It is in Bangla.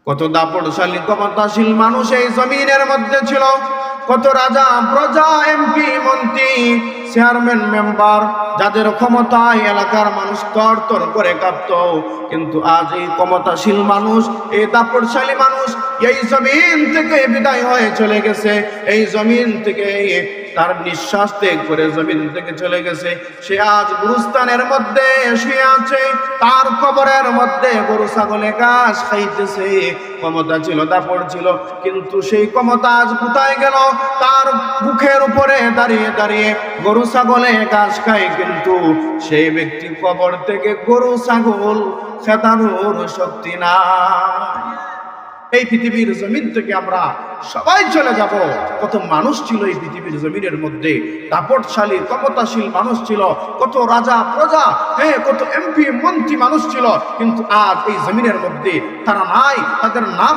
কত দাপটশালী ক্ষমতাশীল মানুষ এই জমিনের মধ্যে ছিল, কত রাজা প্রজা, এমপি, মন্ত্রী, চেয়ারম্যান, মেম্বার, যাদের ক্ষমতায় এলাকার মানুষ তরতর করে কাঁপত। কিন্তু আজ এই ক্ষমতাশীল মানুষ, এই দাপটশালী মানুষ এই জমিন থেকে বিদায় হয়ে চলে গেছে। এই জমিন থেকে তার নিঃশ্বাস ত্যাগ করে জমিন থেকে চলে গেছে। সে আজ গুরুস্থানের মধ্যে শুয়ে আছে, তার কবরের মধ্যে গরু ছাগলে ঘাস খাইতেছে। ক্ষমতা ছিল, দাপট ছিল, কিন্তু সেই ক্ষমতা আজ কোথায় গেল? তার বুকের উপরে দাঁড়িয়ে দাঁড়িয়ে গরু ছাগলে ঘাস খায়, কিন্তু সেই ব্যক্তি কবর থেকে গরু ছাগল খেতানোর শক্তি নাই। এই পৃথিবীর জমিন থেকে আমরা সবাই চলে যাব। কত মানুষ ছিল এই পৃথিবীর জমিনের মধ্যে, দাপটশালী ক্ষমতাশীল মানুষ ছিল, কত রাজা প্রজা, কত এমপি মন্ত্রী মানুষ ছিল, কিন্তু আজ এই জমিনের মধ্যে তারা নাই। তাদের নাম